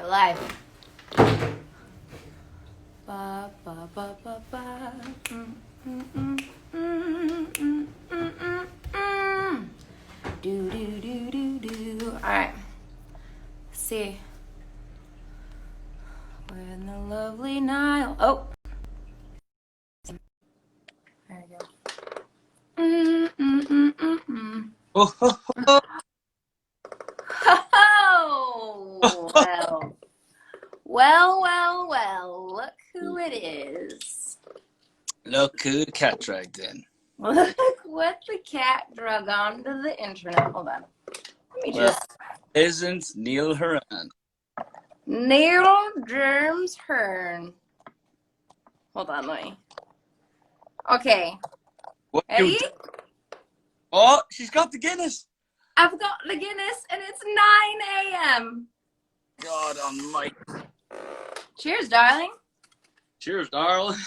Alive. Ba, ba, ba, ba, ba. Do, do, do, do, do. Alright. Let's see. We're in the lovely Niall. Oh. There we go. Oh, oh, oh. Oh, well. Well. Look who it is. Look who the cat dragged in. Look what the cat drug onto the internet. Hold on. Let me Well, just. isn't Niall Horan? Niall Germs Hearn. Hold on, let me. Okay. What you Ready? do? Oh, she's got the Guinness. I've got the Guinness and it's 9 a.m. God almighty. Cheers, darling. Cheers, darling.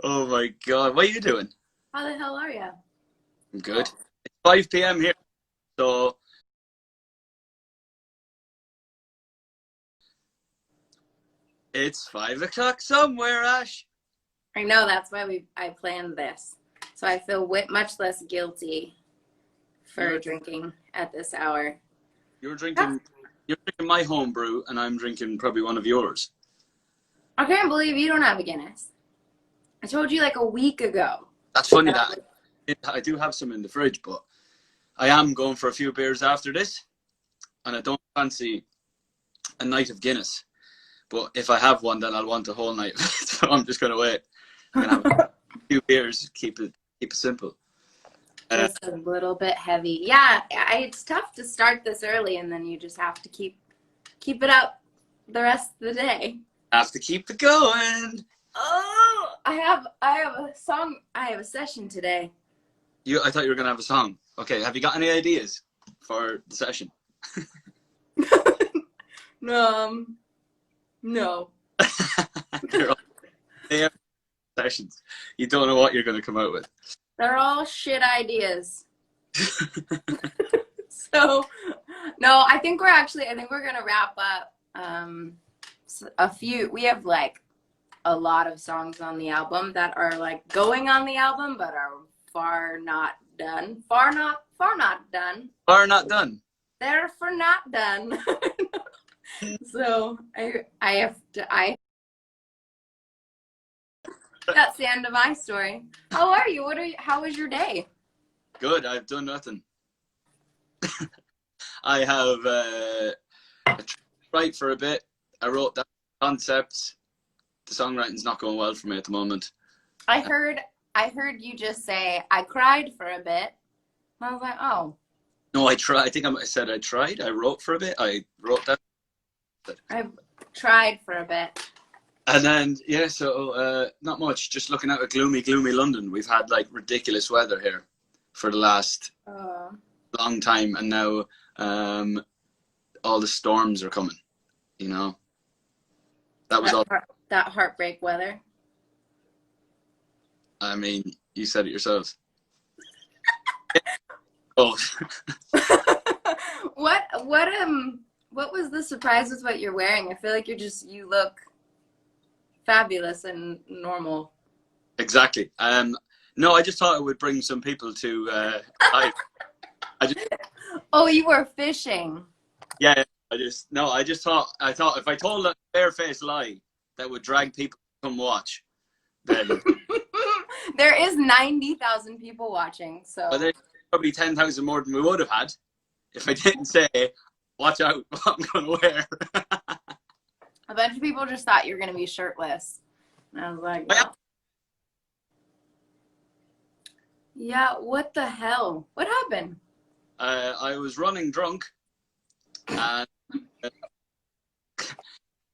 Oh my God. What are you doing? How the hell are you? I'm good. It's 5 p.m. here. So it's 5 o'clock somewhere, Ashe. I know, that's why I planned this. So I feel much less guilty for drinking at this hour. You're drinking my home brew and I'm drinking probably one of yours. I can't believe you don't have a Guinness. I told you like a week ago. That's funny that I do have some in the fridge, but I am going for a few beers after this, and I don't fancy a night of Guinness. But if I have one, then I'll want a whole night. So I'm just going to wait. I'm going to have a few beers, keep it simple. Just a little bit heavy. Yeah, it's tough to start this early, and then you just have to keep it up the rest of the day. Have to keep it going. Oh, I have a song. I have a session today. I thought you were going to have a song. Okay, have you got any ideas for the session? No. They have sessions. You don't know what you're going to come out with. They're all shit ideas. So, no, I think we're going to wrap up a few. We have like a lot of songs on the album that are like going on the album, but are far not done. Far not done. Or not done. They're for not done. So that's the end of my story. How are you? How was your day? Good. I've done nothing. I have tried for a bit. I wrote down concepts. The songwriting's not going well for me at the moment. I heard you just say I cried for a bit. I was like, oh. No, I tried. I think I said I tried. I wrote for a bit. I wrote that. I tried for a bit. And then, yeah, so not much. Just looking out at gloomy London. We've had like ridiculous weather here for the last long time. And now all the storms are coming, you know. That was all. That heartbreak weather. I mean, you said it yourselves. Oh. What was the surprise with what you're wearing? I feel like you look fabulous and normal. Exactly. No, I just thought it would bring some people to Oh, you were fishing. Yeah, I just thought if I told a barefaced lie that would drag people to come watch, then there is 90,000 people watching, so there's probably 10,000 more than we would have had if I didn't say, watch out what I'm going to wear. A bunch of people just thought you were going to be shirtless. And I was like, no. Yeah, what the hell? What happened? I was running drunk, and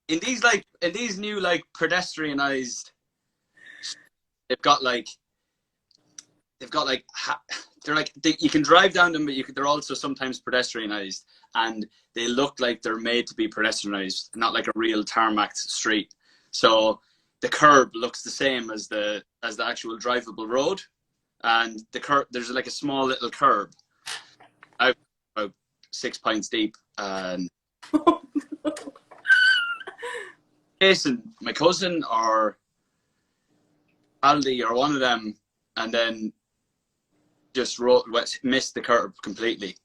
in these new like pedestrianized, they've got like you can drive down them, but they're also sometimes pedestrianized, and they look like they're made to be pedestrianized, not like a real tarmac street. So the curb looks the same as the actual drivable road, and the curb, there's like a small little curb. I'm about 6 pints deep, And Jason, my cousin, or Aldi, or one of them, and then just missed the curb completely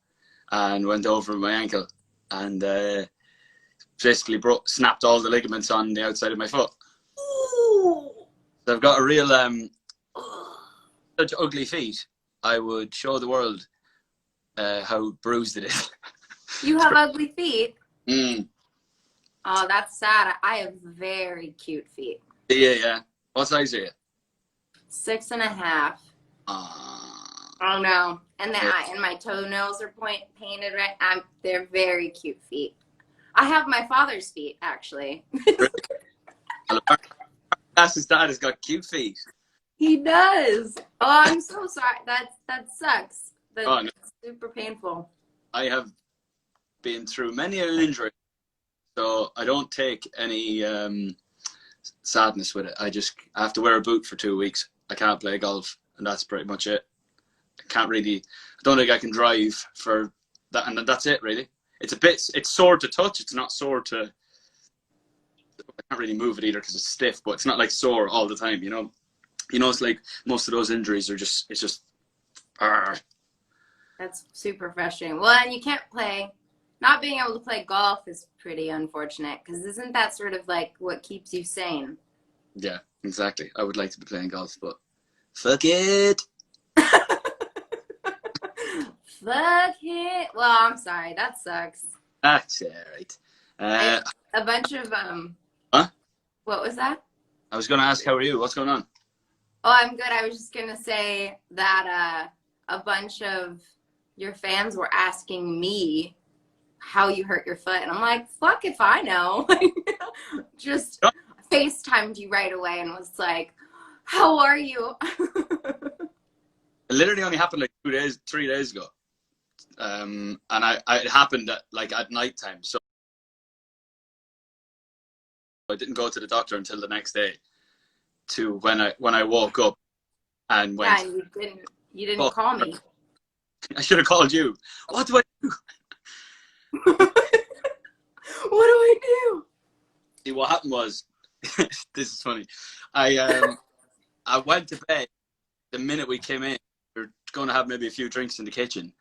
and went over my ankle and basically snapped all the ligaments on the outside of my foot. Ooh. So I've got a real such ugly feet. I would show the world how bruised it is. You have ugly feet? Mm. Oh, that's sad. I have very cute feet. Yeah. What size are you? 6.5. Oh no. And my toenails are painted red. They're very cute feet. I have my father's feet, actually. That's his dad has got cute feet. He does. Oh, I'm so sorry. That sucks. That's no. super painful. I have been through many an injury, so I don't take any sadness with it. I have to wear a boot for 2 weeks. I can't play golf, and that's pretty much it. I don't think I can drive for that, and that's it really. It's sore to touch. It's not sore to. I can't really move it either because it's stiff, but it's not like sore all the time. You know, it's like most of those injuries are it's just. That's super frustrating. Well, and you can't play. Not being able to play golf is pretty unfortunate because isn't that sort of like what keeps you sane? Yeah, exactly. I would like to be playing golf, but fuck it. Fuck it. Well, I'm sorry. That sucks. That's all right. A bunch of Huh? What was that? I was going to ask, how are you? What's going on? Oh, I'm good. I was just gonna say that a bunch of your fans were asking me how you hurt your foot, and I'm like, fuck if I know. Just FaceTimed you right away and was like, how are you? It literally only happened like 3 days ago. And it happened at night time, so I didn't go to the doctor until the next day. To when I woke up and went. Yeah, you didn't call me. I should have called you. What do I do? What do I do? See, what happened was, this is funny. I went to bed the minute we came in. We were going to have maybe a few drinks in the kitchen.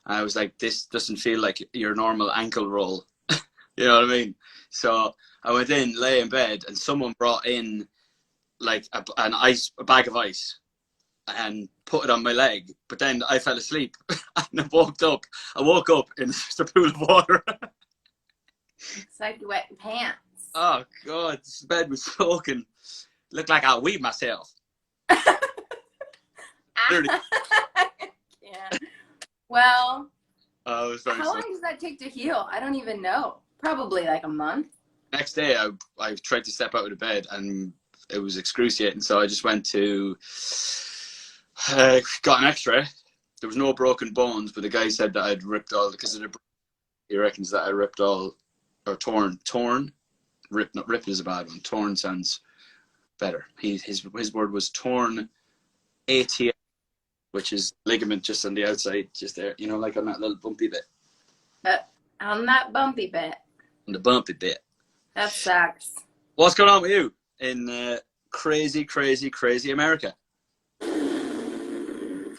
And I was like, this doesn't feel like your normal ankle roll. You know what I mean? So I went in, lay in bed, and someone brought in like a bag of ice and put it on my leg. But then I fell asleep and I woke up in just a pool of water. It's like you wet pants. Oh God, this bed was soaking. Looked like I weed myself. Yeah. Well, it was very how long does that take to heal? I don't even know. Probably like a month. Next day, I tried to step out of the bed and it was excruciating. So I just went to got an X-ray. There was no broken bones, but the guy said that I'd ripped all because of the. He reckons that I ripped all or torn. Ripped, not ripped is a bad one. Torn sounds better. His word was torn ATL, which is ligament just on the outside, just there, you know, like on that little bumpy bit. On that bumpy bit. On the bumpy bit. That sucks. What's going on with you in crazy, crazy, crazy America?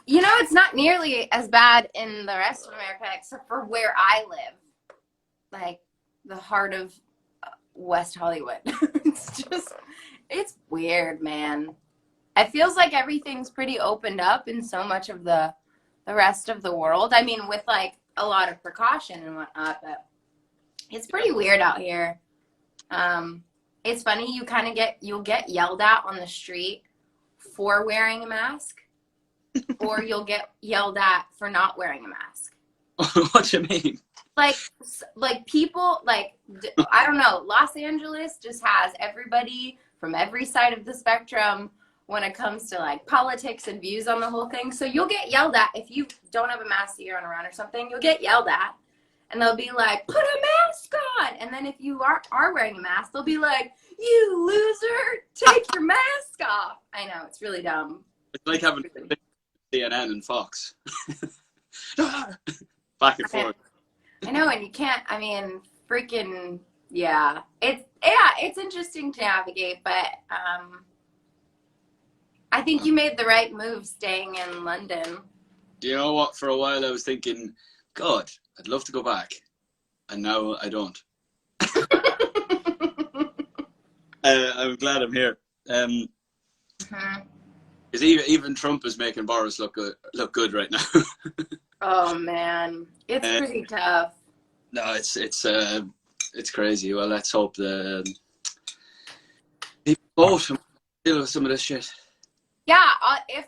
You know, it's not nearly as bad in the rest of America, except for where I live. Like, the heart of West Hollywood. It's weird, man. It feels like everything's pretty opened up in so much of the rest of the world. I mean, with like a lot of precaution and whatnot, but it's pretty weird out here. It's funny, you'll get yelled at on the street for wearing a mask, or you'll get yelled at for not wearing a mask. What do you mean? Like people, like, I don't know, Los Angeles just has everybody from every side of the spectrum when it comes to like politics and views on the whole thing. So you'll get yelled at if you don't have a mask that you're on around or something. You'll get yelled at, and they'll be like, "Put a mask on." And then if you are wearing a mask, they'll be like, "You loser, take your mask off." I know, it's really dumb. It's like having CNN and Fox. Back and forth. I know, and you can't, I mean, freaking, yeah. It's interesting to navigate, but I think you made the right move staying in London. You know what? For a while I was thinking, God, I'd love to go back. And now I don't. I'm glad I'm here. Because even Trump is making Boris look good right now. Oh man, it's pretty tough. No, it's crazy. Well, let's hope the people vote and deal with some of this shit. Yeah, if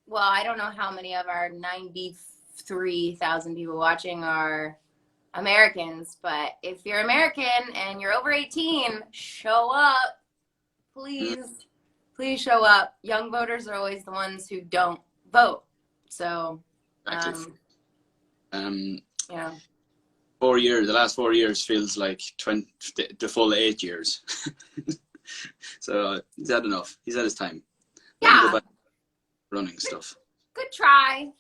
well, I don't know how many of our 93,000 people watching are Americans, but if you're American and you're over 18, show up, please. Please show up. Young voters are always the ones who don't vote. So, yeah. 4 years. The last 4 years feels like the full 8 years. So he's had enough. He's had his time. Yeah. Go back running stuff. Good try.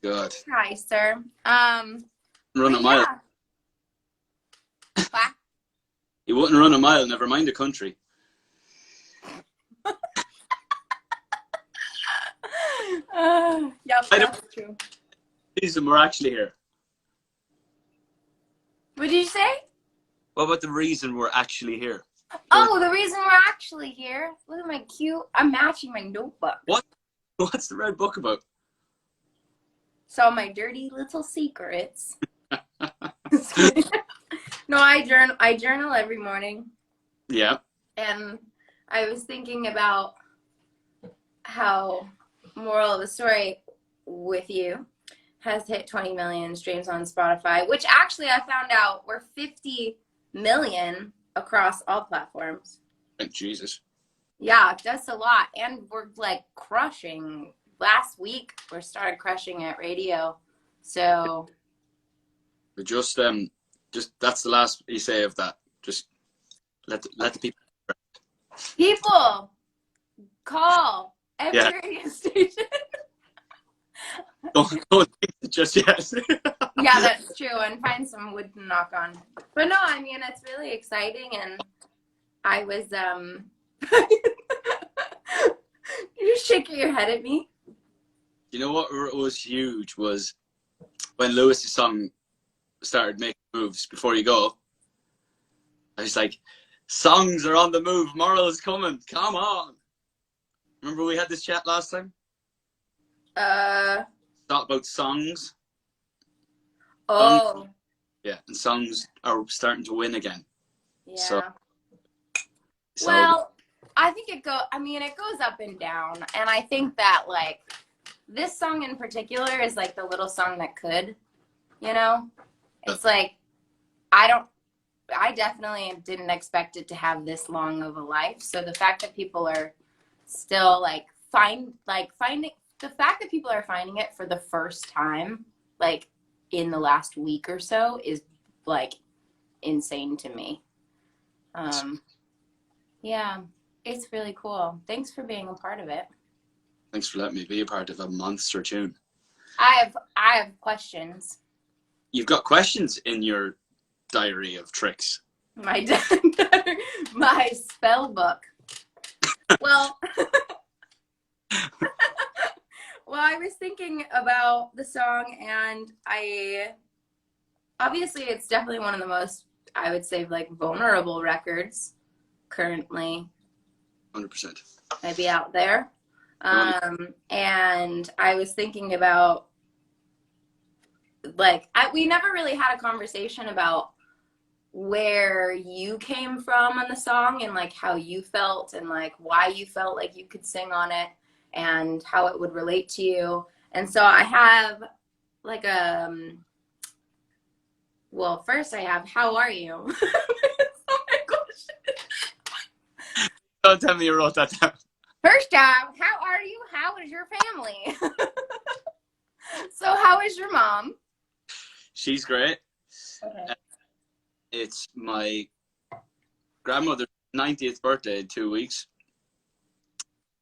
God. Good try, sir. Run a mile. Yeah. He wouldn't run a mile. Never mind a country. Yep, that's true. Reason we're actually here. What did you say? What about the reason we're actually here? Oh, the reason we're actually here. Look at my cute. I'm matching my notebook. What? What's the red book about? So my dirty little secrets. No, I journal every morning. Yeah. And I was thinking about how moral of the story with you has hit 20 million streams on Spotify, which actually I found out were 50 million across all platforms. Thank Jesus. Yeah, that's a lot. And we're like crushing. Last week we started crushing at radio. So Just that's the last you say of that. Just let the people call every radio station. don't think it just yet. Yeah, that's true. And find some wood to knock on. But no, I mean, it's really exciting. And I was, you're shaking your head at me. You know what was huge was when Lewis's song started making moves before you go. I was like, songs are on the move. Moral is coming. Come on. Remember we had this chat last time? Thought about songs. Oh. Yeah, and songs are starting to win again. Yeah. So, well, I think it goes up and down. And I think that, like, this song in particular is, like, the little song that could, you know? It's like, I definitely didn't expect it to have this long of a life. So the fact that people are still, like, finding it for the first time, like, in the last week or so is, like, insane to me. Yeah, it's really cool. Thanks for being a part of it. Thanks for letting me be a part of a monster tune. I have questions. You've got questions in your diary of tricks. My spell book. Well, well, I was thinking about the song, and obviously it's definitely one of the most, I would say, like, vulnerable records currently. 100%. Maybe out there. And I was thinking about, like, we never really had a conversation about where you came from on the song and, like, how you felt and, like, why you felt like you could sing on it and how it would relate to you. And so I have, like, well, first I have, how are you? That's not my question. Don't tell me you wrote that down. First off, how are you? How is your family? So how is your mom? She's great. Okay. It's my grandmother's 90th birthday in 2 weeks.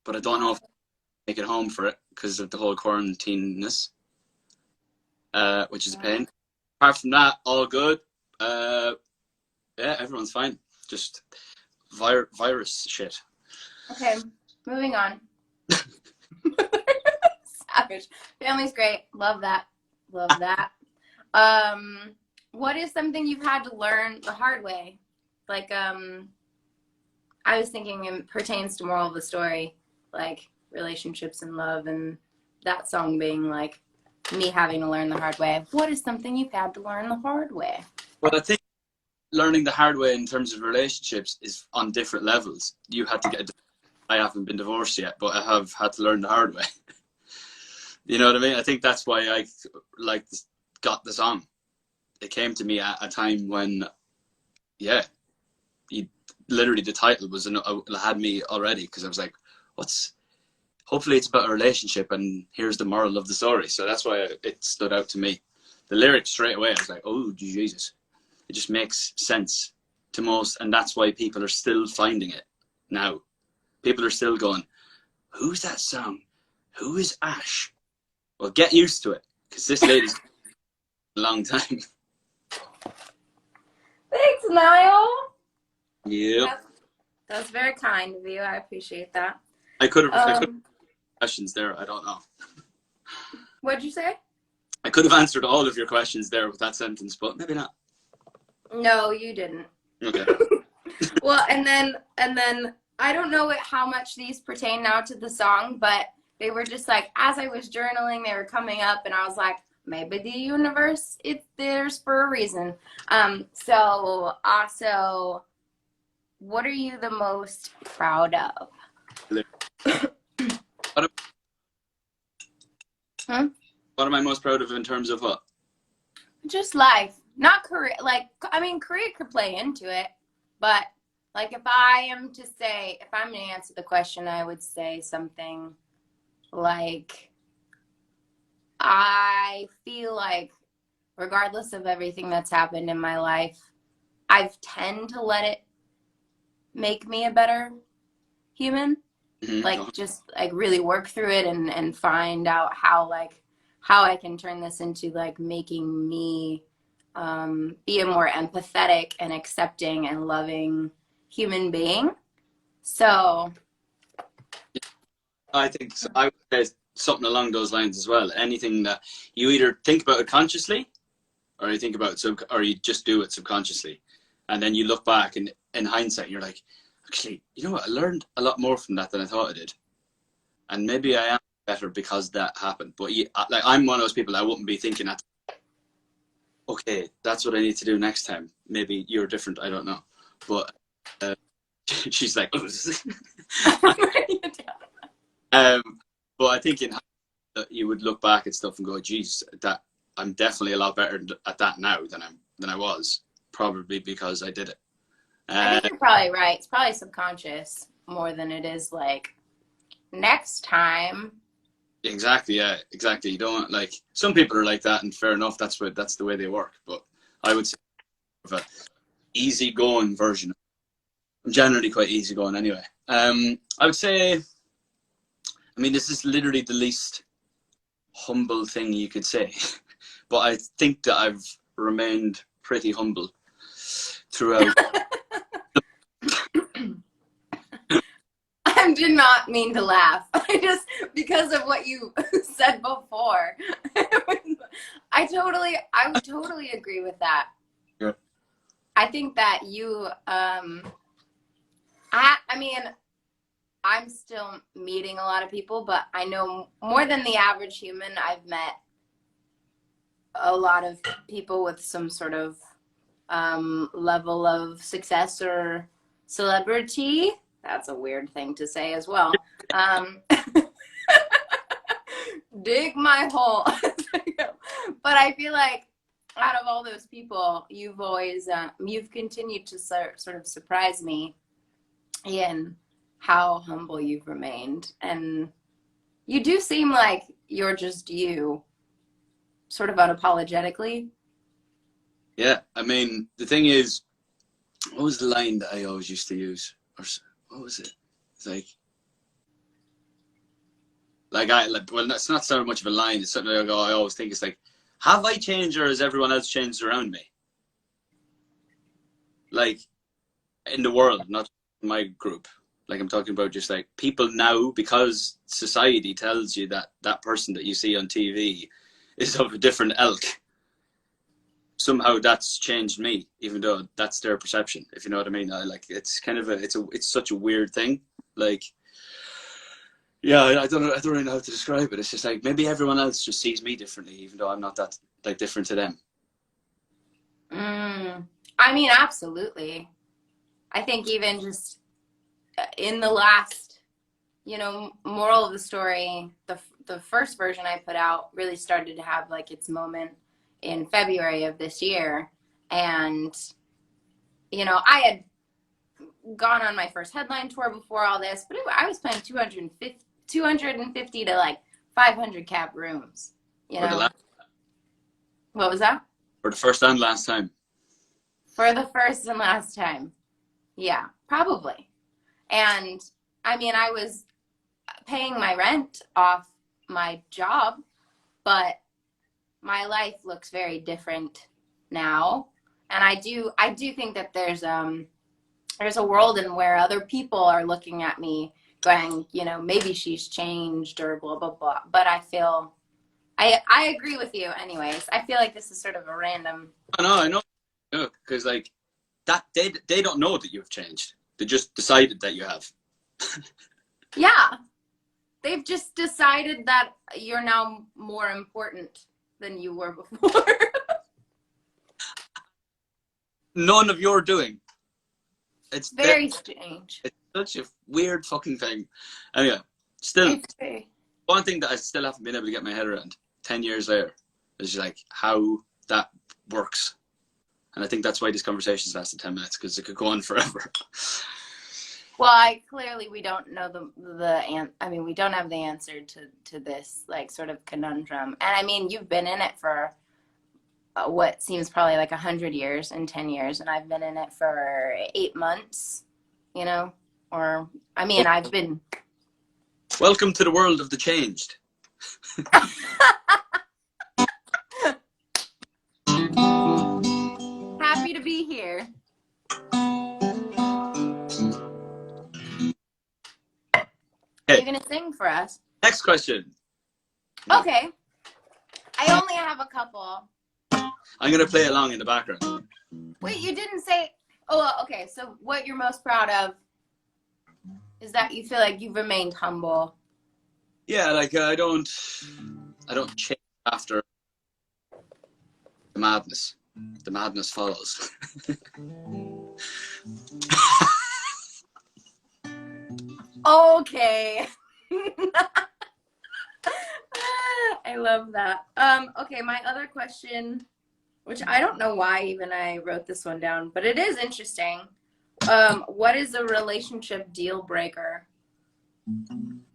But I don't know if I'll make it home for it because of the whole quarantine-ness, which is a pain. Apart from that, all good. Yeah, everyone's fine. Just virus shit. Okay, moving on. Savage. Family's great. Love that. Love that. What is something you've had to learn the hard way? Like, I was thinking it pertains to moral of the story, like relationships and love, and that song being like me having to learn the hard way. What is something you've had to learn the hard way? Well, I think learning the hard way in terms of relationships is on different levels. You had to get. I haven't been divorced yet, but I have had to learn the hard way. You know what I mean? I think that's why I got the song. It came to me at a time when, yeah, literally the title was had me already, because I was like, hopefully it's about a relationship and here's the moral of the story. So that's why it stood out to me. The lyrics straight away, I was like, oh Jesus, it just makes sense to most, and that's why people are still finding it now. People are still going, who's that song? Who is Ashe? Well, get used to it, because this lady's a long time. Thanks, Niall. Yeah. That's very kind of you. I appreciate that. I could have questions there. I don't know. What'd you say? I could have answered all of your questions there with that sentence, but maybe not. No, you didn't. Okay. Well, and then I don't know how much these pertain now to the song, but they were just like, as I was journaling, they were coming up, and I was like, maybe the universe, there's for a reason. So also, what are you the most proud of? What am I most proud of in terms of what? Just life, not career. Like, I mean, career could play into it, but like if I'm to answer the question, I would say something like, I feel like regardless of everything that's happened in my life, I've tend to let it make me a better human. Mm-hmm. Like, just like really work through it and find out how I can turn this into like making me be a more empathetic and accepting and loving human being. So I think so. I would say something along those lines as well. Anything that you either think about it consciously, or you think about it or you just do it subconsciously, and then you look back and in hindsight you're like, actually, you know what? I learned a lot more from that than I thought I did, and maybe I am better because that happened. But like, I'm one of those people, I wouldn't be thinking that, okay, that's what I need to do next time. Maybe you're different, I don't know, but she's like, but I think you would look back at stuff and go, geez, that I'm definitely a lot better at that now than I was, probably because I did it. I think you're probably right. It's probably subconscious more than it is like next time. Exactly. Yeah, exactly. You don't, like, some people are like that, and fair enough. That's the way they work. But I would say of an easygoing version. I'm generally quite easygoing anyway. I would say, I mean, this is literally the least humble thing you could say, but I think that I've remained pretty humble throughout. I did not mean to laugh. I just, because of what you said before. I would totally agree with that. Yeah. I think that you, I mean, I'm still meeting a lot of people, but I know more than the average human. I've met a lot of people with some sort of level of success or celebrity. That's a weird thing to say as well. Dig my hole. But I feel like out of all those people, you've always, you've continued to sort of surprise me in how humble you've remained. And you do seem like you're just you, sort of unapologetically. Yeah, I mean, the thing is, what was the line that I always used to use? Or what was it? It's well, it's not so much of a line. It's something I always think. It's like, have I changed, or has everyone else changed around me? Like, in the world, not my group. Like, I'm talking about just like people now, because society tells you that that person that you see on TV is of a different ilk. Somehow that's changed me, even though that's their perception, if you know what I mean. It's kind of it's such a weird thing. Like, yeah, I don't really know how to describe it. It's just like maybe everyone else just sees me differently, even though I'm not that like different to them. I mean, absolutely. I think even just in the last, moral of the story, the first version I put out really started to have like its moment in February of this year. And, I had gone on my first headline tour before all this, but I was playing 250 to like 500 cap rooms, What was that? For the first and last time. For the first and last time. Yeah, probably. And I mean, I was paying my rent off my job, but my life looks very different now. And I do think that there's a world in where other people are looking at me going, maybe she's changed or blah, blah, blah. But I agree with you anyways. I feel like this is sort of a random. I know. Because like that, they don't know that you've changed. They just decided that you have. Yeah. They've just decided that you're now more important than you were before. None of your doing. It's very strange. It's such a weird fucking thing. Anyway, still, one thing that I still haven't been able to get my head around 10 years later is like how that works. And I think that's why this conversation's lasted 10 minutes, because it could go on forever. Well, we don't know we don't have the answer to this like sort of conundrum. And I mean, you've been in it for what seems probably like 100 years and 10 years, and I've been in it for 8 months, or I mean, I've been. Welcome to the world of the changed. Happy to be here. Okay. You're gonna sing for us. Next question. Okay. I only have a couple. I'm gonna play along in the background. Wait, you didn't say. Oh, okay. So, what you're most proud of is that you feel like you've remained humble. Yeah, like I don't chase after the madness. The madness follows. Okay. I love that. Okay, my other question, which I don't know why even I wrote this one down, but it is interesting. What is a relationship deal breaker?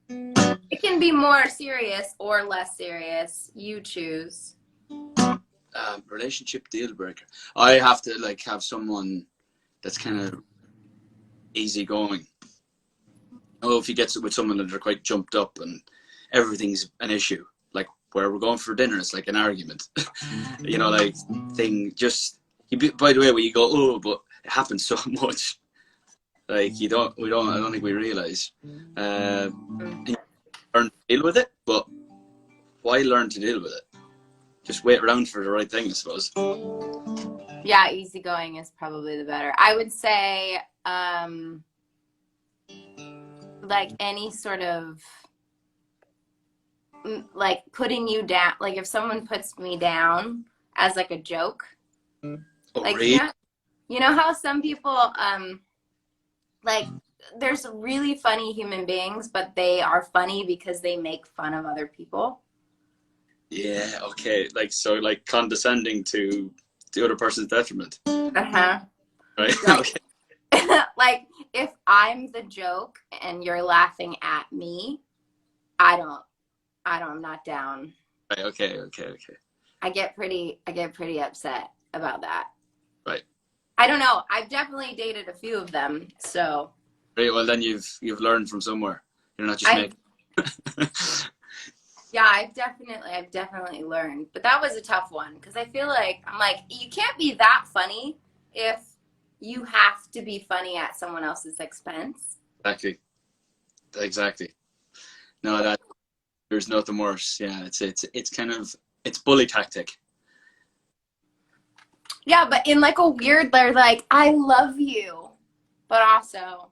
It can be more serious or less serious. You choose. Relationship deal breaker. I have to like have someone that's kind of easygoing. Oh, if he gets it with someone that are quite jumped up and everything's an issue, like where we're going for dinner, it's like an argument. Like thing. Just by the way, where you go, oh, but it happens so much. Like I don't think we realize. Learn to deal with it, but why learn to deal with it? Just wait around for the right thing, I suppose. Yeah, easygoing is probably the better. I would say, like any sort of like putting you down, like if someone puts me down as like a joke, like really? you know how some people like there's really funny human beings, but they are funny because they make fun of other people. Yeah, okay. Like condescending to the other person's detriment. Uh-huh. Right? Like, okay. like if I'm the joke and you're laughing at me, I'm not down. Right, okay. I get pretty upset about that. Right. I don't know. I've definitely dated a few of them, so. Right, well then you've learned from somewhere. You're not just making. Yeah, I've definitely learned. But that was a tough one because I feel like I'm like, you can't be that funny if you have to be funny at someone else's expense. Exactly. Exactly. No, that there's nothing worse. Yeah, it's kind of it's bully tactic. Yeah, but in like a weird, they're like, I love you, but also,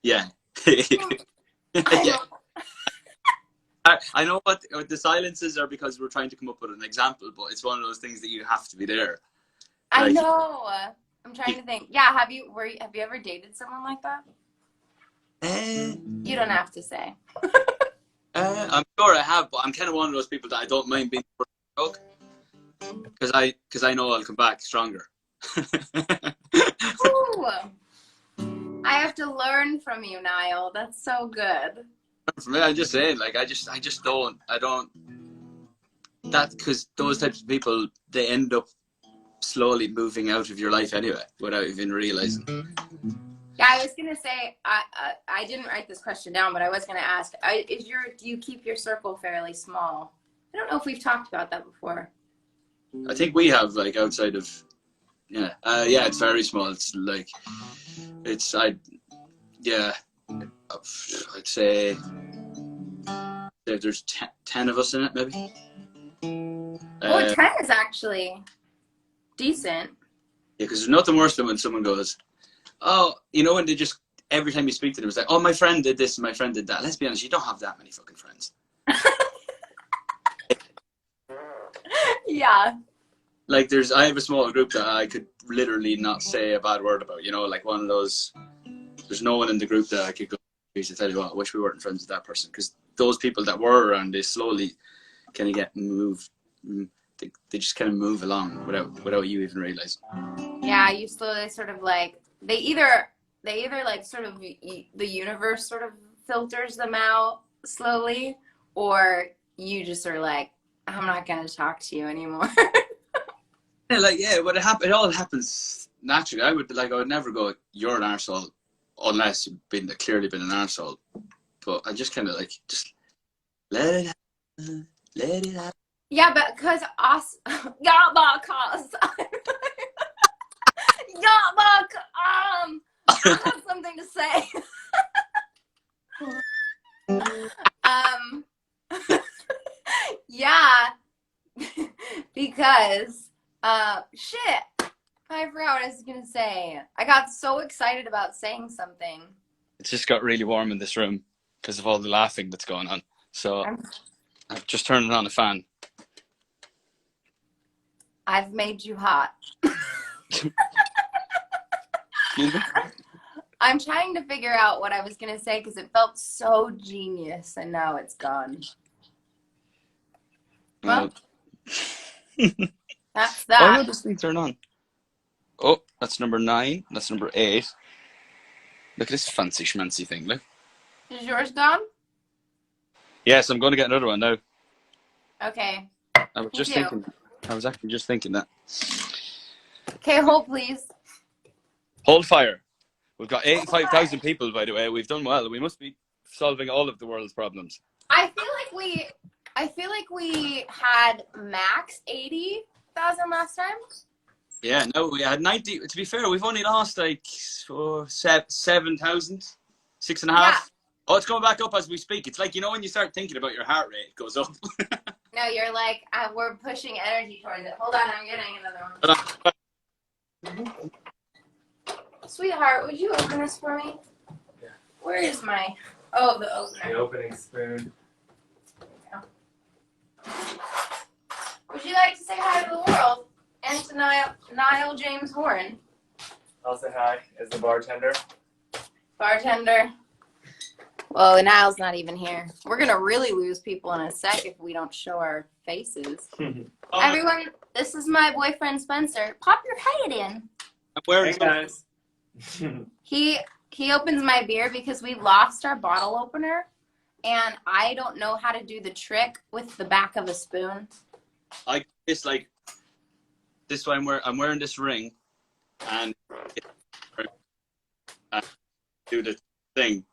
Yeah. I Yeah. don't, I know what the silences are because we're trying to come up with an example, but it's one of those things that you have to be there. I Like, know. I'm you, trying to think. Yeah, have you ever dated someone like that? eh, You don't have to say. I'm sure I have, but I'm kind of one of those people that I don't mind being the first because I know I'll come back stronger. Ooh, I have to learn from you, Niall. That's so good. For me, I'm just saying, like I don't that because those types of people they end up slowly moving out of your life anyway without even realizing. Yeah, I was gonna say I didn't write this question down, but I was gonna ask: do you keep your circle fairly small? I don't know if we've talked about that before. I think we have like outside of yeah, it's very small. It's like it's yeah, I'd say there's 10 of us in it maybe. Oh, Uh, 10 is actually decent. yeah, because there's nothing worse than when someone goes, oh, you know, when they just every time you speak to them, it's like, oh, my friend did this and my friend did that. Let's be honest, you don't have that many fucking friends. Yeah. Like I have a small group that I could literally not say a bad word about, you know, like one of those, there's no one in the group that I could go to tell you what, I wish we weren't friends with that person. Because those people that were around, they slowly kind of get moved, they just kind of move along without you even realizing. Yeah, you slowly sort of like, they either like sort of, the universe sort of filters them out slowly, or you just are like, I'm not going to talk to you anymore. Yeah, like yeah, but it all happens naturally. I would never go, you're an arsehole unless you've clearly been an arsehole. But I just kind of like just let it happen, let it happen. Yeah, but because us, yeah, because, yeah, but, I have something to say. Um, yeah, because, shit, I forgot what I was gonna say. I got so excited about saying something. It's just got really warm in this room because of all the laughing that's going on. So I've just turned on a fan. I've made you hot. Excuse me? I'm trying to figure out what I was gonna say because it felt so genius, and now it's gone. Well, that's Why that. would this thing turn on? Oh, that's number 9. That's number 8. Look at this fancy schmancy thing. Look. Is yours gone? Yes, I'm going to get another one now. Okay. I was Me just too. thinking. I was actually just thinking that. Okay, hold please. Hold fire. We've got 85,000 people, by the way. We've done well. We must be solving all of the world's problems. I feel like we had max 80,000 last time. Yeah, no, we had 90. To be fair, we've only lost like 7,000, 6.5. Yeah. Oh, it's going back up as we speak. It's like, you know, when you start thinking about your heart rate, it goes up. No, you're like, we're pushing energy towards it. Hold on, I'm getting another one. Sweetheart, would you open this for me? Yeah. Where is my, oh, the opener. The opening spoon. Would you like to say hi to the world? And to Niall James Horan, I'll say hi as the bartender. bartender. Well, Niall's not even here. We're going to really lose people in a sec if we don't show our faces. Everyone, this is my boyfriend Spencer. Pop your head in. I'm wearing Hey guys. He opens my beer because we lost our bottle opener, and I don't know how to do the trick with the back of a spoon. It's like this way. I'm wearing this ring, and do the thing.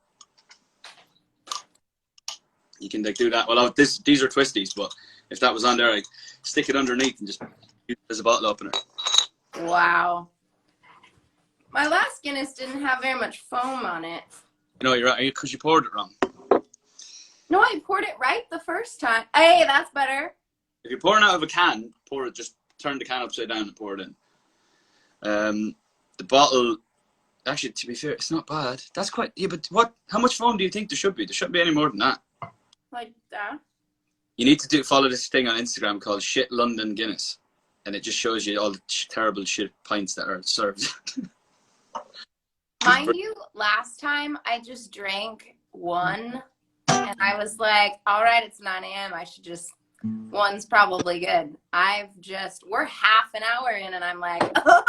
You can like do that. Well, these are twisties, but if that was on there, I'd stick it underneath and just use it as a bottle opener. Wow. My last Guinness didn't have very much foam on it. You know, you're right, because you poured it wrong. No, I poured it right the first time. Hey, that's better. If you're pouring out of a can, pour it. Just turn the can upside down and pour it in. The bottle, actually, to be fair, it's not bad. That's quite. Yeah, but what? How much foam do you think there should be? There shouldn't be any more than that. Like that. You need to follow this thing on Instagram called Shit London Guinness, and it just shows you all the terrible shit pints that are served. Mind you, last time I just drank one, and I was like, all right, it's 9 a.m. I should just, one's probably good. We're half an hour in, and I'm like, oh, all right.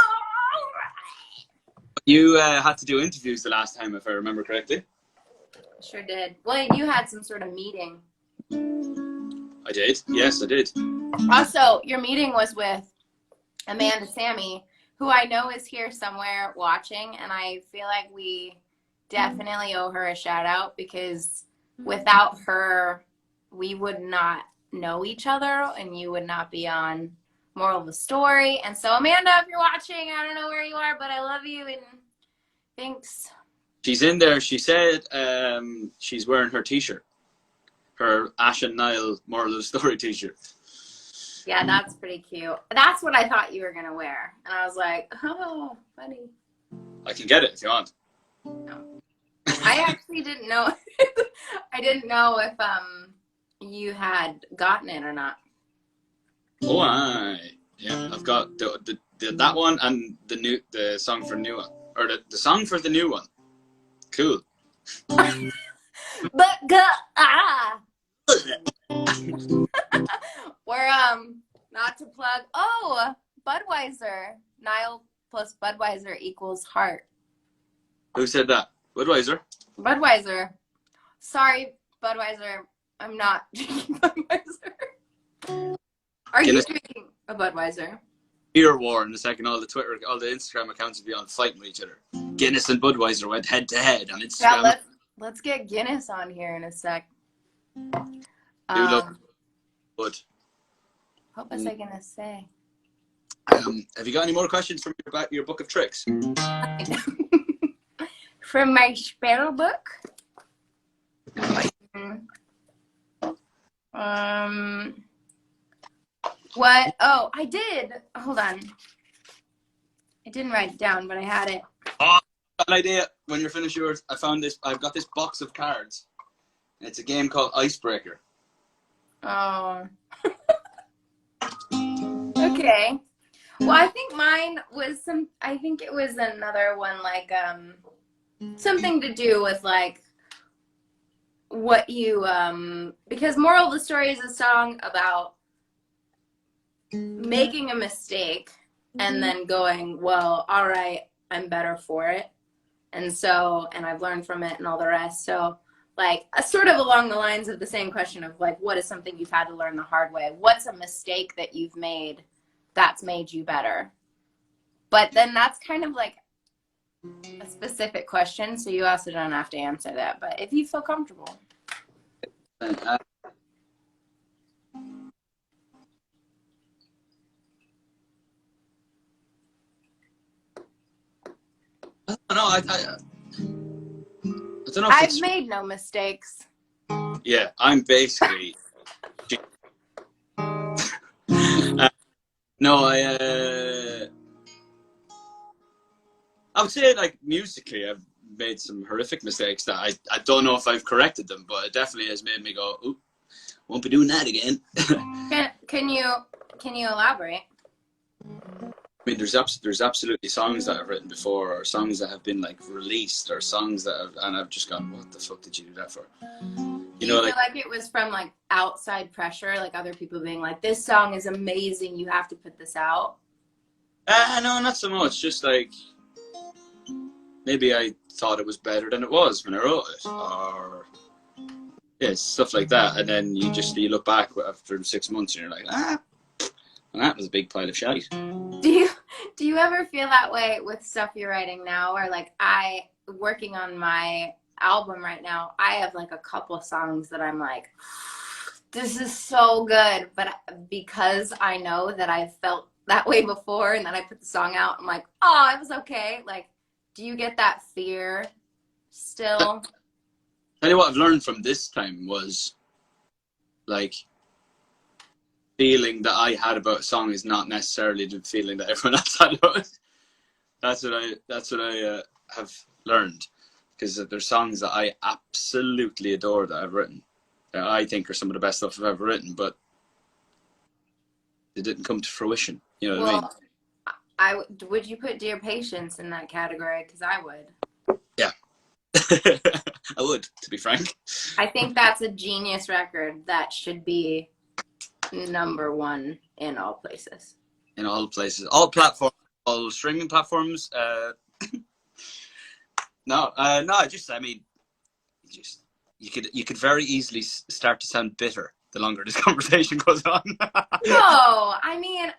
You had to do interviews the last time, if I remember correctly. Sure did. Well, you had some sort of meeting. I did. Yes, I did. Also, your meeting was with Amanda Sammy, who I know is here somewhere watching, and I feel like we definitely owe her a shout out, because without her, we would not know each other, and you would not be on Moral of the Story. And so, Amanda, if you're watching, I don't know where you are, but I love you, and thanks. She's in there. She said she's wearing her t-shirt. Her Ashe and Niall Moral of the Story t-shirt. Yeah, that's pretty cute. That's what I thought you were going to wear. And I was like, oh, funny. I can get it if you want. No. I actually didn't know. I didn't know if you had gotten it or not. Oh, yeah. I've got the that one and the song for the new one, or the song for the new one. Cool. But we're not to plug. Oh, Budweiser. Niall plus Budweiser equals heart. Who said that? Budweiser. Budweiser. Sorry, Budweiser. I'm not drinking Budweiser. Are you drinking a Budweiser? Beer war in a second. All the Instagram accounts will be on fighting with each other. Guinness and Budweiser went head to head on Instagram. Yeah, let's get Guinness on here in a sec. Love Bud. What was I gonna say? Have you got any more questions from your book of tricks? From my spell book? What? Oh, I did. Hold on. I didn't write it down, but I had it. Oh, got an idea. When you're finished yours, I found this. I've got this box of cards. It's a game called Icebreaker. Oh. Okay. Well, I think mine was I think it was another one, like, something to do with, like, what you, because Moral of the Story is a song about making a mistake and then going, well, all right, I'm better for it. And so, and I've learned from it and all the rest. So, like, sort of along the lines of the same question of, like, what is something you've had to learn the hard way? What's a mistake that you've made that's made you better? But then that's kind of like a specific question, so you also don't have to answer that. But if you feel comfortable. I don't know. I don't know. I've made no mistakes. Yeah, I'm basically. No, I would say, like, musically, I've made some horrific mistakes that I don't know if I've corrected them, but it definitely has made me go, "Ooh, won't be doing that again." Can you elaborate? I mean, there's absolutely songs that I've written before, or songs that have been, like, released, or songs that I've just gone, "What the fuck did you do that for?" You know, feel like it was from, like, outside pressure, like other people being like, "This song is amazing, you have to put this out"? No, not so much. Just, like, maybe I thought it was better than it was when I wrote it, or yeah, stuff like that. And then you look back after 6 months and you're like, well, that was a big pile of shite. Do you ever feel that way with stuff you're writing now, or like working on my album right now, I have like a couple of songs that I'm like, this is so good. But because I know that I've felt that way before and then I put the song out, I'm like, oh, it was okay. Like, do you get that fear still? Tell you what I've learned from this time was, like, feeling that I had about a song is not necessarily the feeling that everyone else had about it. That's what I have learned, because there's songs that I absolutely adore that I've written, that I think are some of the best stuff I've ever written, but it didn't come to fruition. You know what I mean? Would you put Dear Patience in that category? Because I would. Yeah. I would, to be frank. I think that's a genius record that should be #1 in all places. In all places, all platforms, all streaming platforms. No, I mean, you could very easily start to sound bitter the longer this conversation goes on. No, I mean,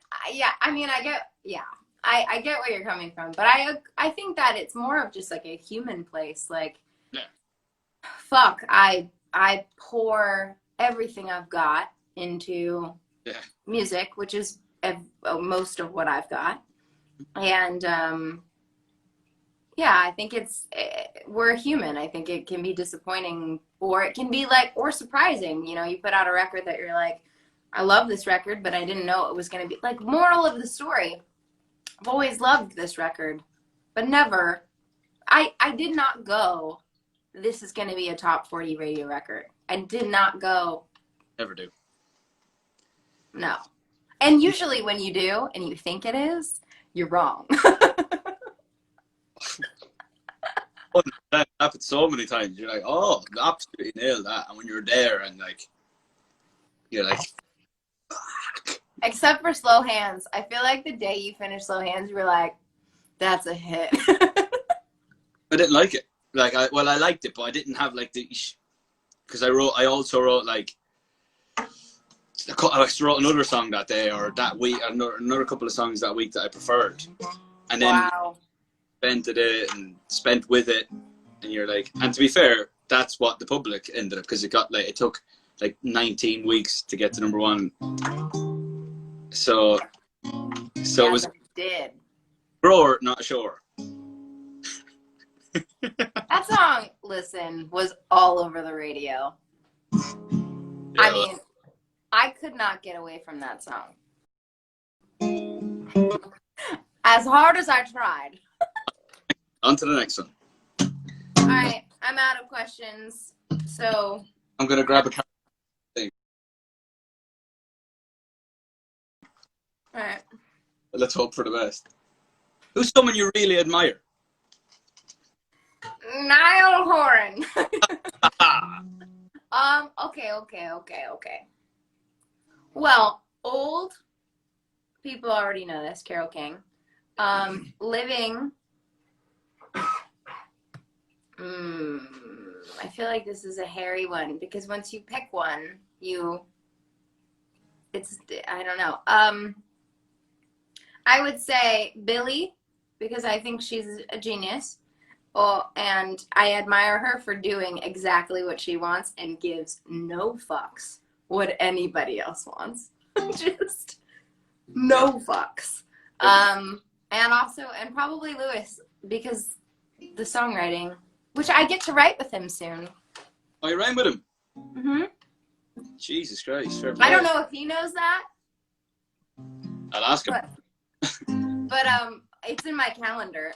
I get where you're coming from, but I think that it's more of just like a human place. Like, yeah. Fuck, I pour everything I've got into music, which is most of what I've got, and yeah, I think we're human. I think it can be disappointing, or it can be like, or surprising. You know, you put out a record that you're like, I love this record, but I didn't know it was going to be like, moral of the story. I've always loved this record, but never, I did not go, this is going to be a top 40 radio record. I did not go. Never do. No. And usually when you do, and you think it is, you're wrong. That happens so many times. You're like, oh, absolutely nailed that. And when you're there and like, you're like, fuck. Except for Slow Hands. I feel like the day you finish Slow Hands, you were like, that's a hit. I didn't like it. Like, I liked it, but I didn't have like because I also wrote like, I wrote another song that day or that week, another couple of songs that week that I preferred. And then Wow. spent with it, and you're like, and to be fair, that's what the public ended up, because it took like 19 weeks to get to #1. So Yeah, it was it did. grower, not sure. That song, listen, was all over the radio. Yeah, I mean, I could not get away from that song. As hard as I tried. on to the next one. All right, I'm out of questions. So I'm gonna grab a thing. all right. Let's hope for the best. Who's someone you really admire? Niall Horan. Okay. Well, old people already know this, Carole King. Living, I feel like this is a hairy one, because once you pick one, I don't know. I would say Billie, because I think she's a genius. Oh, and I admire her for doing exactly what she wants and gives no fucks what anybody else wants. Just no fucks. And probably Lewis, because the songwriting, which I get to write with him soon. Oh, you ran with him? Mm-hmm. Jesus Christ. Fair I don't play. know if he knows that, I'll ask him. but it's in my calendar.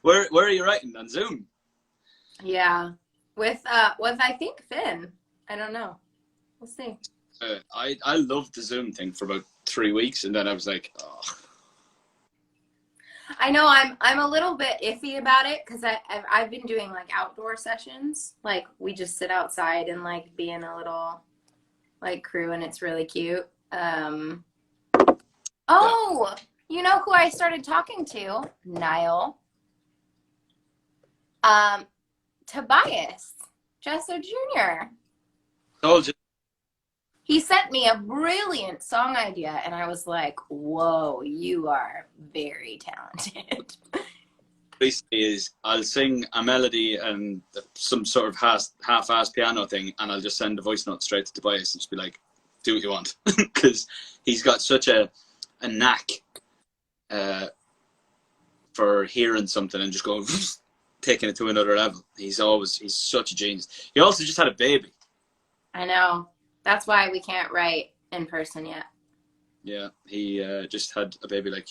Where are you writing? On Zoom? Yeah, with I think Finn. I don't know. We'll see. I loved the Zoom thing for about 3 weeks, and then I was like, oh. I know I'm a little bit iffy about it, because I've been doing like outdoor sessions. Like, we just sit outside and like be in a little like crew, and it's really cute. Oh, you know who I started talking to? Niall. Tobias, Jesso Jr. Told you. He sent me a brilliant song idea, and I was like, whoa, you are very talented. recently is I'll sing a melody and some sort of half-assed piano thing, and I'll just send the voice note straight to Tobias and just be like, do what you want. Because he's got such a knack for hearing something and just going, taking it to another level. He's such a genius. He also just had a baby. I know. That's why we can't write in person yet. Yeah, he just had a baby like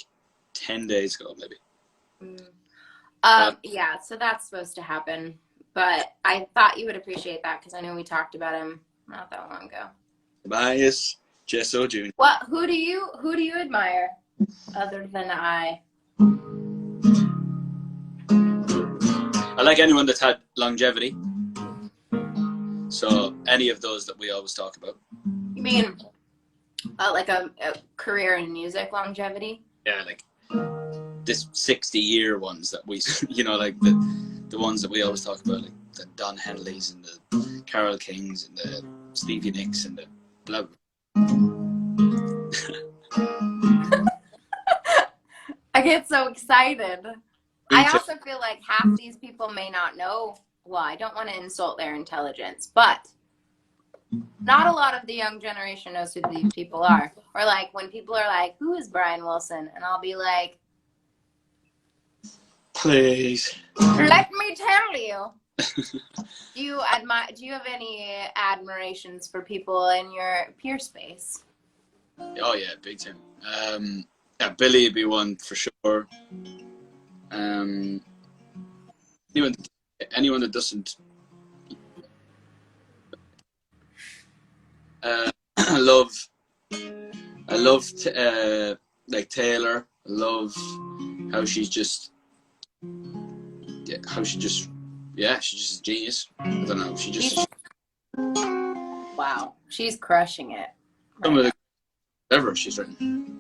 10 days ago, maybe. Yeah, so that's supposed to happen. But I thought you would appreciate that because I know we talked about him not that long ago. Tobias Jesso Jr. What? Who do you admire other than I? I like anyone that's had longevity. So any of those that we always talk about. You mean like a career in music longevity? Yeah, like this 60-year ones that we, like the ones that we always talk about, like the Don Henleys and the Carole Kings and the Stevie Nicks and the blah, blah. I get so excited. I also feel like half these people may not know. Well, I don't want to insult their intelligence, but not a lot of the young generation knows who these people are. Or like when people are like, "Who is Brian Wilson?" and I'll be like, "Please, let me tell you." Do you have any admirations for people in your peer space? Oh yeah, big time. Yeah, Billy would be one for sure. Anyone that doesn't. I love like Taylor. I love how she's just she's just a genius. I don't know. Wow, she's crushing it. Some of the ever she's written.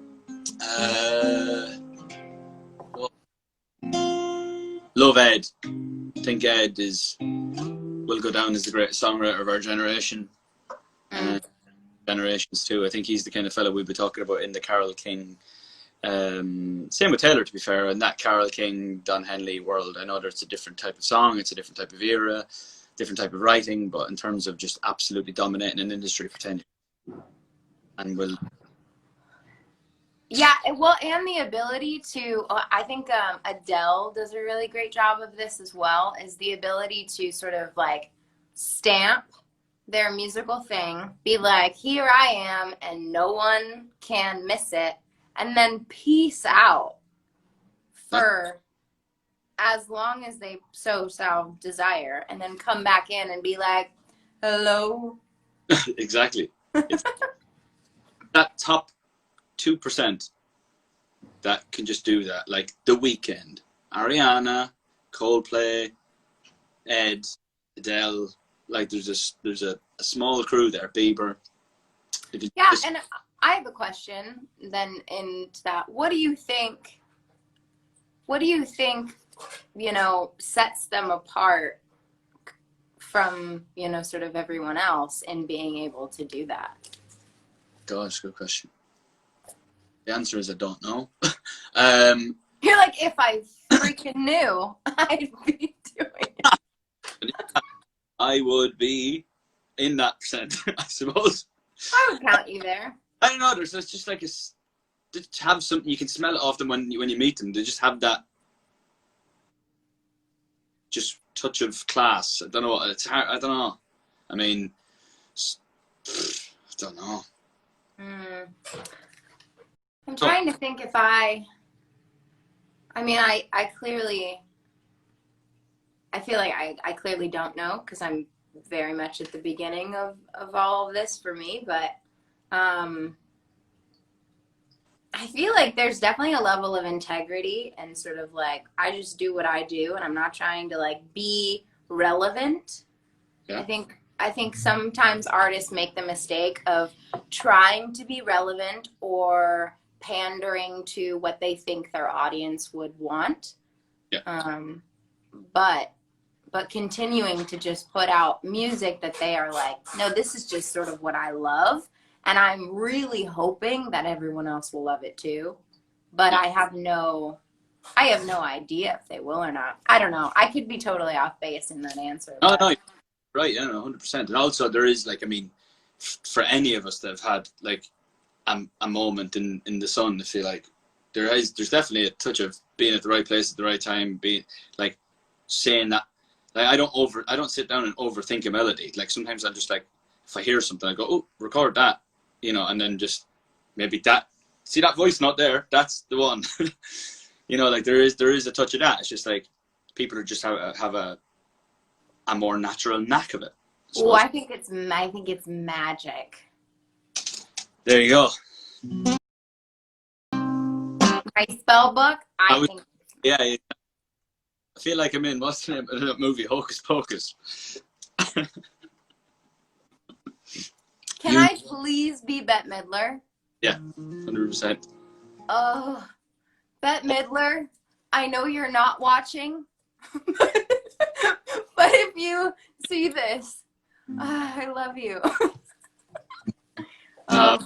Love Ed. I think Ed will go down as the greatest songwriter of our generation. Generations too. I think he's the kind of fellow we'd be talking about in the Carole King. Same with Taylor, to be fair, in that Carole King, Don Henley world. I know there's a different type of song, it's a different type of era, different type of writing, but in terms of just absolutely dominating an industry for 10 years. And will. Yeah, well, and the ability to, I think Adele does a really great job of this as well, is the ability to sort of like stamp their musical thing, be like, here I am, and no one can miss it, and then peace out for as long as they so desire, and then come back in and be like, hello. Exactly. It's that top 2% that can just do that, like The Weeknd, Ariana, Coldplay, Ed, Adele. Like there's a small crew there, Bieber. Yeah, and I have a question then into that. What do you think, sets them apart from, sort of everyone else in being able to do that? Gosh, good question. The answer is I don't know. You're like, if I freaking knew, I'd be doing it. I would be in that percent, I suppose. I would count you there. I don't know. There's just like just have something, you can smell it off them when you meet them. They just have that just touch of class. I don't know. It's hard. I don't know. I mean, I don't know. I'm trying to think if I clearly, I feel like I clearly don't know because I'm very much at the beginning of all of this for me, but I feel like there's definitely a level of integrity and sort of like, I just do what I do and I'm not trying to like be relevant. Yeah. I think sometimes artists make the mistake of trying to be relevant or pandering to what they think their audience would want. Yeah. But continuing to just put out music that they are like, no, this is just sort of what I love. And I'm really hoping that everyone else will love it too. But I have no I have no idea if they will or not. I don't know. I could be totally off base in that answer. No, But... no, right, yeah, no, 100%. And also there is like, I mean, for any of us that have had like a moment in the sun, I feel like there's definitely a touch of being at the right place at the right time, being like saying that. Like I don't sit down and overthink a melody. Like sometimes I just like, if I hear something, I go, oh, record that, you know, and then just maybe that. See that voice not there? That's the one. You know, like there is a touch of that. It's just like people are just have a more natural knack of it. Oh, I think it's magic. There you go. My spell book, I think. Yeah, I feel like I'm in what's the name of that movie, Hocus Pocus. Can I please be Bette Midler? Yeah, 100%. Oh, Bette Midler, I know you're not watching, but if you see this, I love you. Wow.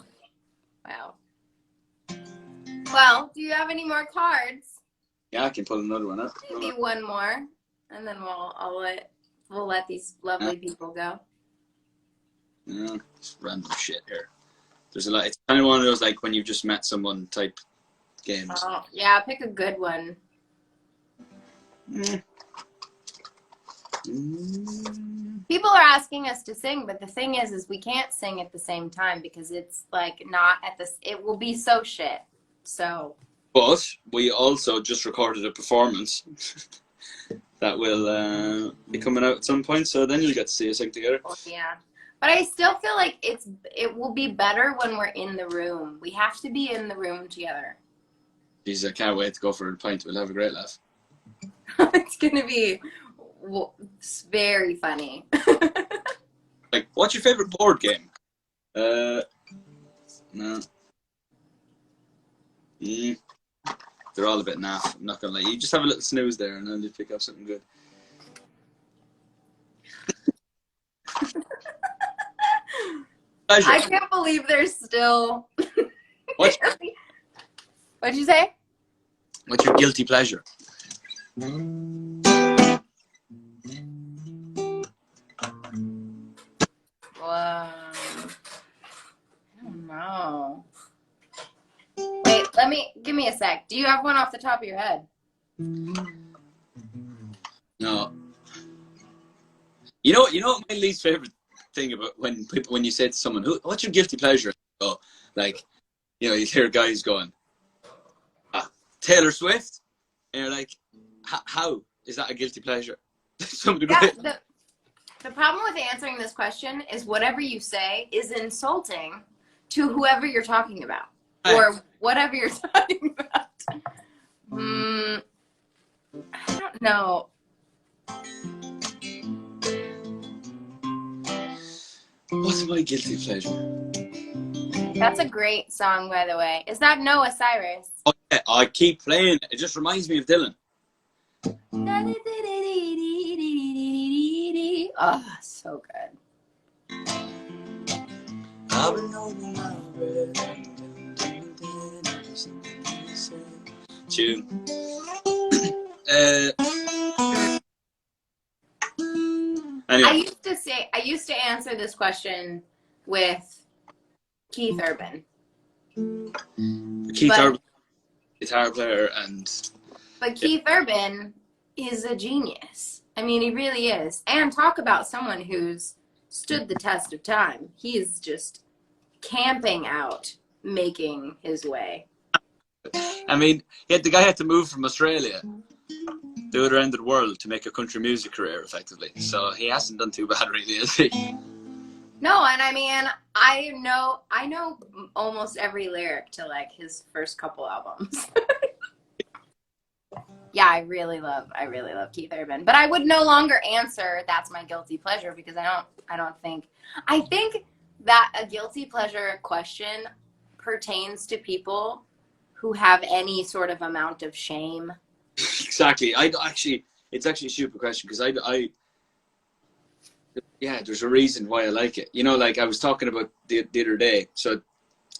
Well, do you have any more cards? Yeah, I can pull another one up. Maybe one more, and then we'll let these lovely people go. Yeah, just random shit here. There's a lot. It's kind of one of those like when you've just met someone type games. Oh, yeah, pick a good one. People are asking us to sing, but the thing is we can't sing at the same time because it's like not at this. It will be so shit. So. But we also just recorded a performance that will be coming out at some point. So then you'll get to see us sing together. Oh, yeah. But I still feel like it will be better when we're in the room. We have to be in the room together. Jeez, I can't wait to go for a pint. We'll have a great laugh. It's gonna be very funny. Like, what's your favorite board game? No. They're all a bit naff. I'm not gonna lie. You just have a little snooze there, and then you pick up something good. I can't believe there's still. What'd you say? What's your guilty pleasure? I don't know. Wait, give me a sec. Do you have one off the top of your head? No. You know what my least favorite thing about when you say to someone, what's your guilty pleasure? Oh, like, you know, you hear guys going, Taylor Swift, and you're like, how is that a guilty pleasure? The problem with answering this question is whatever you say is insulting to whoever you're talking about or whatever you're talking about. I don't know. What's my guilty pleasure? That's a great song, by the way. Is that Noah Cyrus? Oh, yeah, I keep playing it. It just reminds me of Dylan. Oh, so good. Tune. Anyway. I used to answer this question with Keith Urban. Keith Urban, guitar player, but Keith Urban is a genius. I mean, he really is. And talk about someone who's stood the test of time. He's just camping out, making his way. I mean, the guy had to move from Australia the other end of the world to make a country music career, effectively. So he hasn't done too bad, really, has he? No, and I mean, I know almost every lyric to like his first couple albums. Yeah, I really love Keith Urban, but I would no longer answer that's my guilty pleasure because I think that a guilty pleasure question pertains to people who have any sort of amount of shame. Exactly. It's actually a stupid question because there's a reason why I like it. You know, like I was talking about the other day. So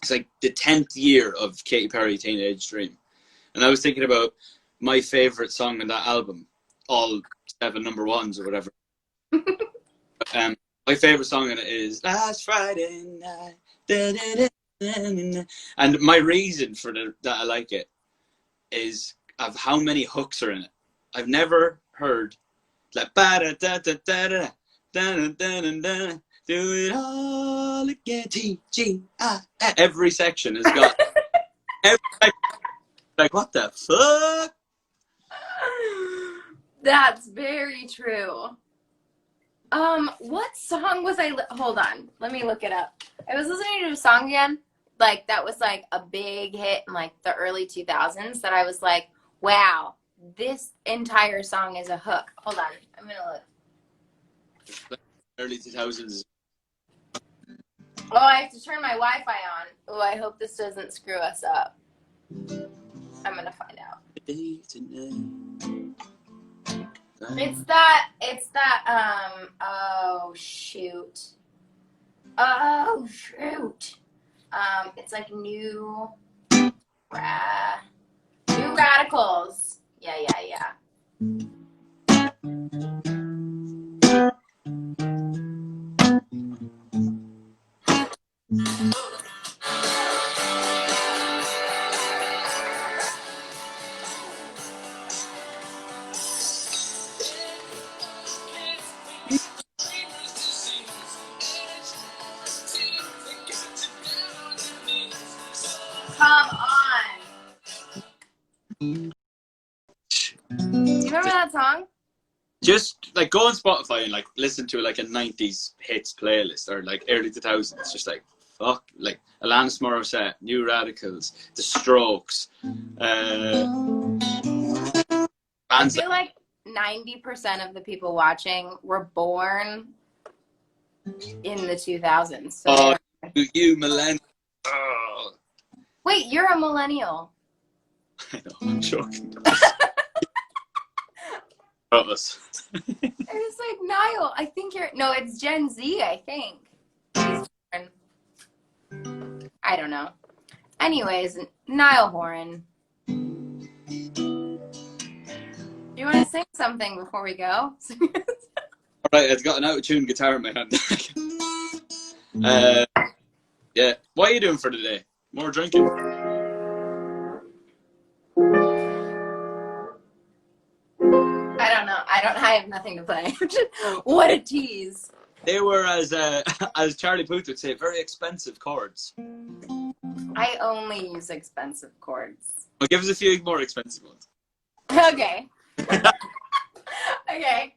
it's like the 10th year of Katy Perry Teenage Dream. And I was thinking about my favorite song on that album, all 7 number ones or whatever. My favorite song in it is Last Friday Night. Da, da, da, da, da, da. And my reason for that I like it is of how many hooks are in it. I've never heard like ba da da da da da da da da da. Do it all again. T-G-I. Every section has got every section, like what the fuck? That's very true. What song was I? Hold on, let me look it up. I was listening to a song again, like that was like a big hit in like the early 2000s. That I was like, wow, this entire song is a hook. Hold on, I'm gonna look. Early 2000s. Oh, I have to turn my Wi-Fi on. Oh, I hope this doesn't screw us up. I'm gonna find out. It's that, oh shoot. It's like New Radicals. Yeah. Come on. Do you remember that song? Just like go on Spotify and like listen to like a 90s hits playlist or like early 2000s. Just like fuck, like Alanis Morissette, New Radicals, The Strokes. I feel like 90% of the people watching were born in the 2000s. So you millennial. Oh. Wait, you're a millennial. I know, I'm joking. Us. I was like, Niall, I think you're... No, it's Gen Z, I think. I don't know. Anyways, Niall Horan. Do you want to sing something before we go? Alright, I've got an out-of-tune guitar in my hand. Yeah. What are you doing for today? More drinking? I don't know. I have nothing to play. What a tease. They were, as Charlie Puth would say, very expensive chords. I only use expensive chords. Well, give us a few more expensive ones. Okay. Okay.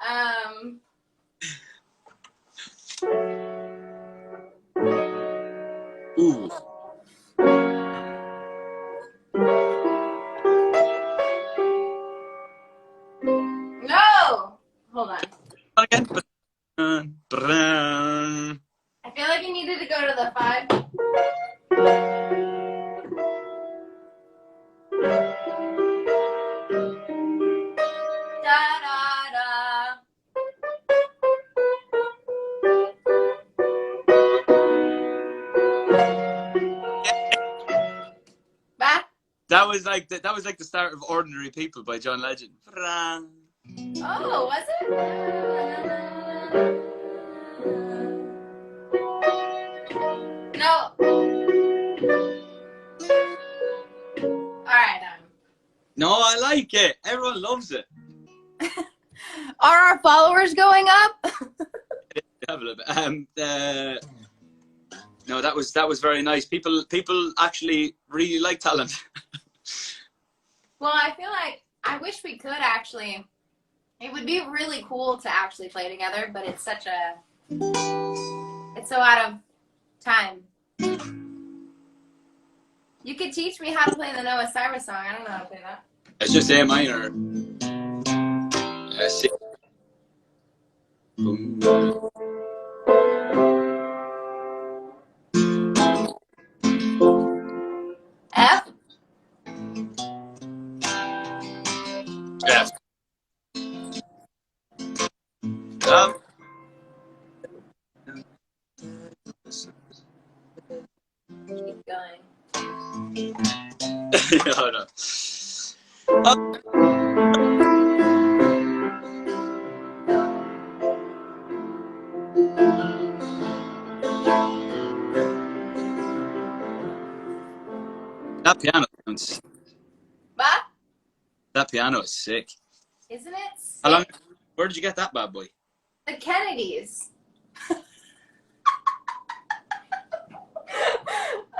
Ooh. No! Hold on. Again. I feel like you needed to go to the 5. Da da da. Back. That was like the start of Ordinary People by John Legend. Oh, was it? No. Alright, No, I like it. Everyone loves it. Are our followers going up? Have a little bit. No, that was very nice. People actually really like talent. Well, I feel like I wish we could actually. It would be really cool to actually play together, but it's so out of time. You could teach me how to play the Noah Cyrus song. I don't know how to play that. It's just A minor. C. F. F. Keep going. Yeah, I know. That piano sounds. But That piano is sick. isn't it How long? sick? Where did you get that bad boy? The Kennedys.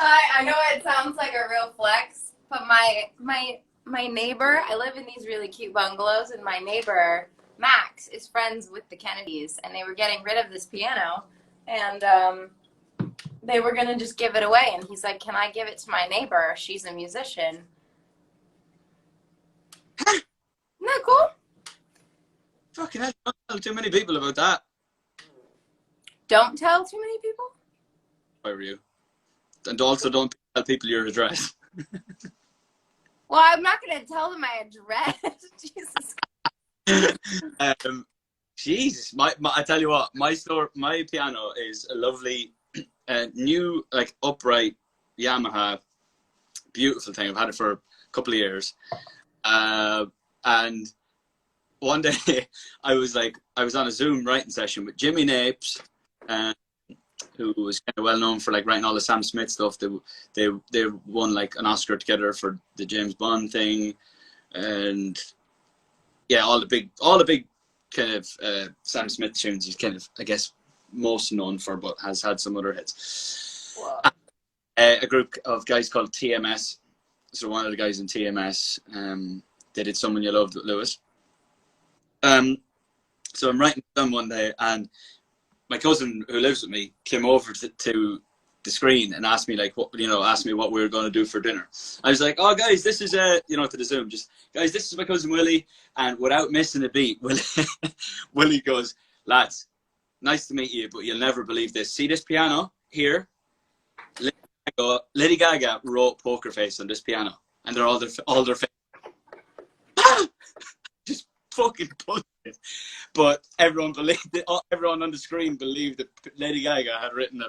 I know it sounds like a real flex, but my neighbor, I live in these really cute bungalows, and my neighbor Max is friends with the Kennedys, and they were getting rid of this piano, and they were gonna just give it away, and he's like, "Can I give it to my neighbor? She's a musician." Isn't that cool? Fucking hell! Don't tell too many people about that. Don't tell too many people. If I were you, and also don't tell people your address. Well, I'm not gonna tell them my address. Jesus. Jesus, I tell you what, my piano is a lovely, new, like upright Yamaha, beautiful thing. I've had it for a couple of years, and one day I was on a Zoom writing session with Jimmy Napes, who was kind of well known for like writing all the Sam Smith stuff. They won like an Oscar together for the James Bond thing, and yeah, all the big kind of Sam Smith tunes. He's kind of, I guess, most known for, but has had some other hits. A group of guys called TMS. So one of the guys in TMS, they did "Someone You Loved" with Lewis. So I'm writing with them one day, and my cousin who lives with me came over to the screen and asked me what we were going to do for dinner. I was like, "Oh guys, this is to the Zoom, just guys, this is my cousin Willie," and without missing a beat, Willie goes, "Lads, nice to meet you, but you'll never believe this. See this piano here? Lady Gaga wrote Poker Face on this piano, and they're all their face." Just fucking bullshit. But everyone believed it. Everyone on the screen believed that Lady Gaga had written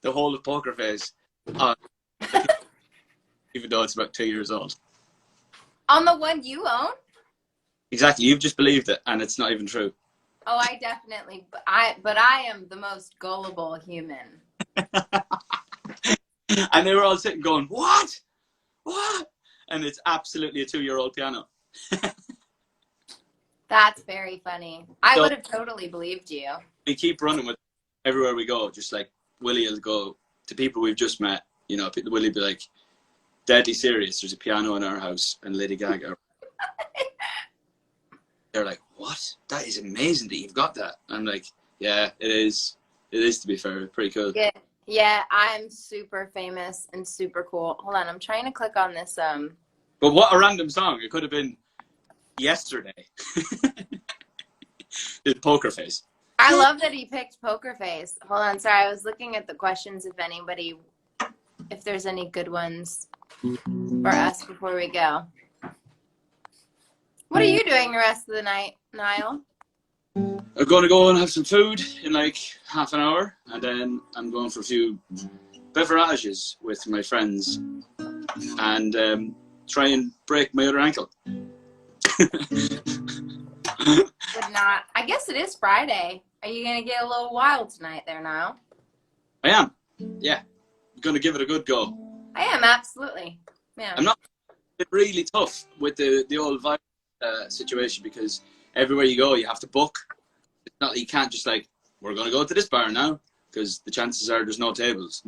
the whole of Poker Face on, even though it's about 2 years old. On the one you own? Exactly. You've just believed it, and it's not even true. Oh, I definitely. But I am the most gullible human. And they were all sitting going, "What? What?" And it's absolutely a 2-year-old piano. That's very funny. I would have totally believed you. We keep running with it everywhere we go. Just like Willie will go to people we've just met. Willie be like, "Deadly serious. There's a piano in our house," and Lady Gaga. They're like, "What? That is amazing that you've got that." I'm like, "Yeah, it is. It is, to be fair. Pretty cool." Yeah, I'm super famous and super cool. Hold on, I'm trying to click on this. But what a random song. It could have been yesterday. It's Poker Face. I love that he picked Poker Face. Hold on, sorry, I was looking at the questions if there's any good ones for us before we go. What are you doing the rest of the night, Niall? I'm going to go and have some food in like half an hour, and then I'm going for a few beverages with my friends and try and break my other ankle. Would not. I guess it is Friday. Are you going to get a little wild tonight there, Niall? I am. Yeah. I'm going to give it a good go. I am, absolutely. Yeah. I'm not. It's really tough with the old virus situation, because everywhere you go, you have to book. It's not that you can't just like, "We're going to go to this bar now," because the chances are there's no tables.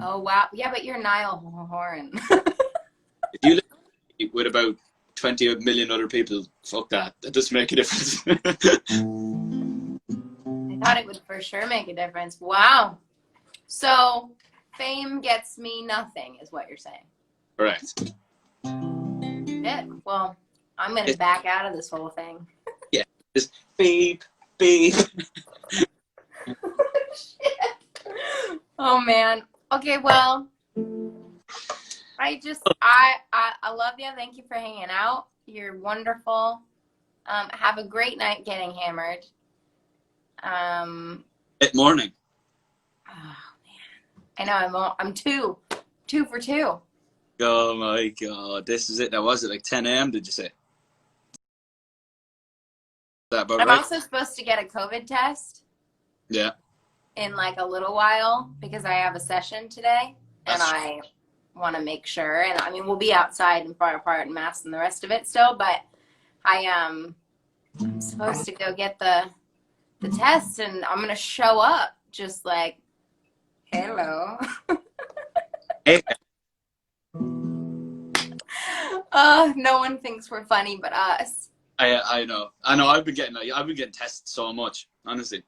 Oh, wow. Yeah, but you're Niall Horan. If you live with about 20 million other people, fuck that. That doesn't make a difference. I thought it would for sure make a difference. Wow. So, fame gets me nothing, is what you're saying. Correct. Yeah. Well, I'm going to back out of this whole thing. Yeah. Just beep, beep. Shit. Oh, man. Okay, well, I love you. Thank you for hanging out. You're wonderful. Have a great night getting hammered. At morning. Oh, man. I know, I'm two for two. Oh my God. This is it. Now, was it like 10 a.m. did you say? Is that about I'm right? also supposed to get a COVID test. Yeah. In like a little while, because I have a session today, and want to make sure. And I mean, we'll be outside and far apart and masks and the rest of it still, but I am supposed to go get the test, and I'm gonna show up just like, hello. Hey. No one thinks we're funny but us. I know. I've been getting tested so much, honestly.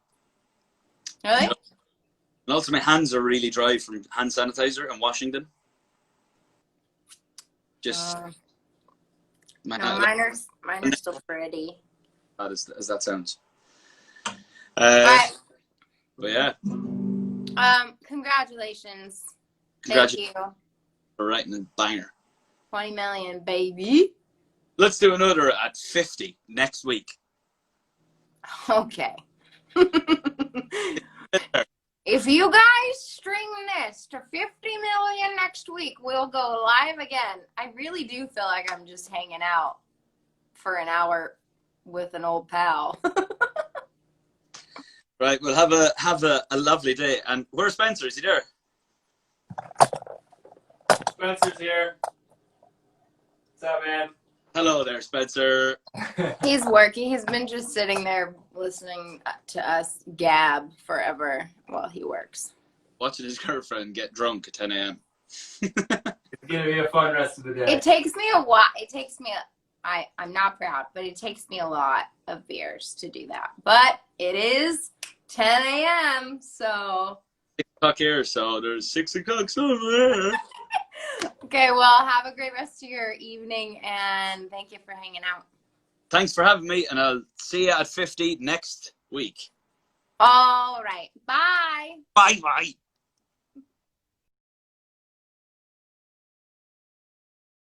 Really? And also, my hands are really dry from hand sanitizer and washing them. Just no, mine are still pretty. as that sounds. All right. But yeah. Congratulations. Congratulations Thank you. for writing a banger. 20 million, baby. Let's do another at 50 next week. Okay. If you guys string this to 50 million next week, we'll go live again. I really do feel like I'm just hanging out for an hour with an old pal. Right, we'll have a lovely day. And where's Spencer? Is he there? Spencer's here. What's up, man? Hello there, Spencer. He's working. He's been just sitting there listening to us gab forever while he works. Watching his girlfriend get drunk at 10 a.m. It's gonna be a fun rest of the day. It takes me a while. I'm not proud, but it takes me a lot of beers to do that. But it is 10 a.m., so. 6 o'clock here, so there's 6 o'clock somewhere. Okay, well, have a great rest of your evening, and thank you for hanging out. Thanks for having me, and I'll see you at 50 next week. All right. Bye. Bye-bye.